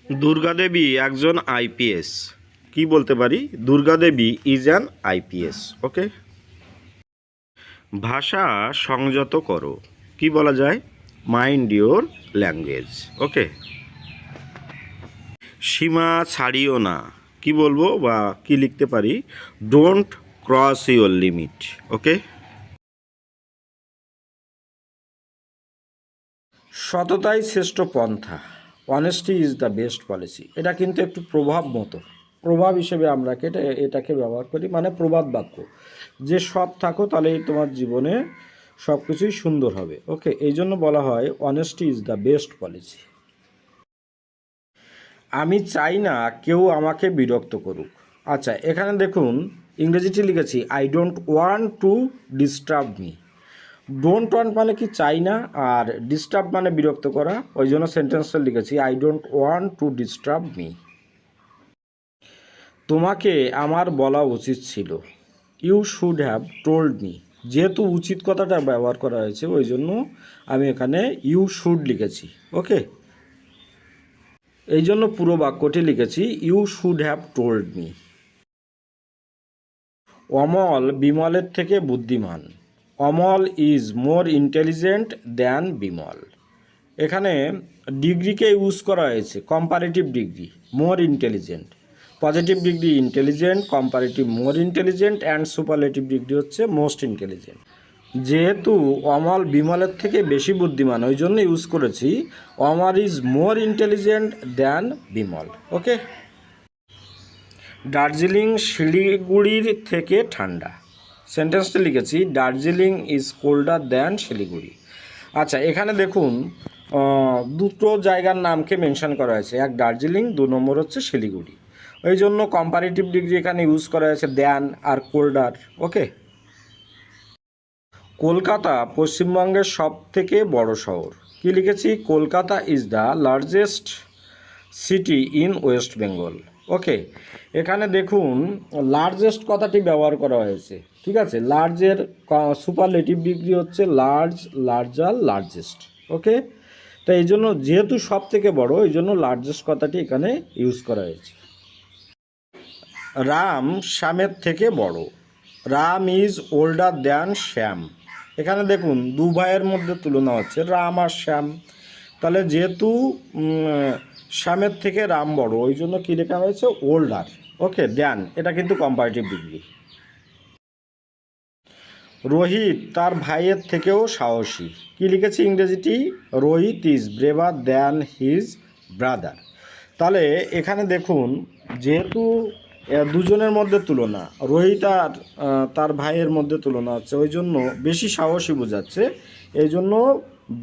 দুর্গা দেবী একজন আইপিএস। কি বলতে পারি? Durga Devi is an IPS. Okay. ভাষা সংযত করো। কি বলা যায়? Mind your language. ওকে। সীমা ছাড়িও না। কি বলবো বা কি লিখতে পারি? Don't cross your limit. Okay. সততাই শ্রেষ্ঠ পন্থা। Honesty is the best policy. এটা কিন্তু একটু প্রভাব হিসেবে আমরা এটাকে ব্যবহার করি, মানে প্রবাদ বাক্য, যে সৎ থাকো তাহলেই তোমার জীবনে সব কিছুই সুন্দর হবে। ওকে, এই জন্য বলা হয় honesty is the best policy. আমি চাই না কেউ আমাকে বিরক্ত করুক। আচ্ছা, এখানে দেখুন ইংরেজিটি লিখেছি I don't want to disturb me. Don't want মানে কি চাই না, আর ডিস্টার্ব মানে বিরক্ত করা, ওই জন্য সেন্টেন্সটা লিখেছি I don't want to disturb me. তোমাকে আমার বলা উচিত ছিল। You should have told me. যেহেতু উচিত কথাটা ব্যবহার করা হয়েছে ওই জন্য আমি এখানে ইউ শুড লিখেছি। ওকে, এই জন্য পুরো বাক্যটি লিখেছি you should have told me. Amal বিমলের থেকে বুদ্ধিমান। Amal is more intelligent than Bimal. এখানে ডিগ্রিকে ইউজ করা হয়েছে comparative degree, more intelligent. Positive degree intelligent, comparative more intelligent, and superlative degree হচ্ছে মোস্ট ইন্টেলিজেন্ট। যেহেতু অমল বিমলের থেকে বেশি বুদ্ধিমান ওই জন্য ইউজ করেছি Amal is more intelligent than Bimal. Okay. Darjeeling শিলিগুড়ির থেকে ঠান্ডা। সেন্টেন্সটা লিখেছি Darjeeling is colder than Siliguri. আচ্ছা, এখানে দেখুন দুটো জায়গার নামকে মেনশন করা হয়েছে, এক দার্জিলিং, 2 নম্বর হচ্ছে শিলিগুড়ি। ওই জন্য কম্পারেটিভ ডিগ্রি এখানে ইউজ করা হয়েছে দ্যান আর কোল্ডার। ওকে। কলকাতা পশ্চিমবঙ্গের সব থেকে বড় শহর। কি লিখেছি? Kolkata is the largest city in West Bengal. Okay, এখানে দেখুন লার্জেস্ট কথাটি ব্যবহার করা হয়েছে। ঠিক আছে, লার্জের সুপারলেটিভ ডিগ্রি হচ্ছে লার্জ, লার্জার, লার্জেস্ট। ওকে, তো এই জন্য যেহেতু সব থেকে বড় এই জন্য লার্জেস্ট কথাটি এখানে ইউজ করা হয়েছে। রাম শ্যামের থেকে বড়। রাম ইজ ওল্ডার দ্যান শ্যাম। এখানে দেখুন 2 ভাইয়ের মধ্যে তুলনা হচ্ছে রাম আর শ্যাম, তাহলে যেহেতু শ্যামের থেকে রাম বড় ওই জন্য কী লেখা হয়েছে? ওল্ডার। ওকে, দ্যান এটা কিন্তু কম্পারেটিভ ডিগ্রি। রোহিত তার ভাইয়ের থেকেও সাহসী। কি লিখেছি ইংরেজিটি? Rohit is braver than his brother. তাহলে এখানে দেখুন যেহেতু দুজনের মধ্যে তুলনা, রোহিত আর তার ভাইয়ের মধ্যে তুলনা হচ্ছে ওই জন্য বেশি সাহসী বোঝাচ্ছে, এই জন্য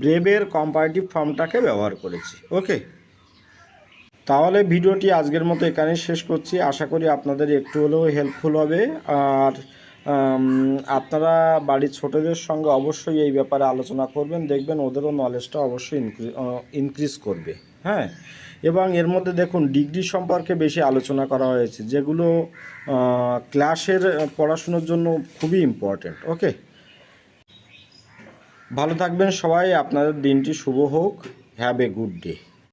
ব্রেভের কম্পারেটিভ ফর্মটাকে ব্যবহার করেছি। ওকে, তাহলে ভিডিওটি আজকের মতো এখানেই শেষ করছি। আশা করি আপনাদের একটু হলেও হেল্পফুল হবে। আর আপনারা বাড়ির ছোটদের সঙ্গে অবশ্যই এই ব্যাপারে আলোচনা করবেন, দেখবেন ওদেরও নলেজটা অবশ্যই ইনক্রিজ করবে। হ্যাঁ, এবং এর মধ্যে দেখুন ডিগ্রি সম্পর্কে বেশি আলোচনা করা হয়েছে, যেগুলো ক্লাসের পড়াশুনোর জন্য খুবই ইম্পর্ট্যান্ট। ওকে, ভালো থাকবেন সবাই, আপনাদের দিনটি শুভ হোক। Have a good day.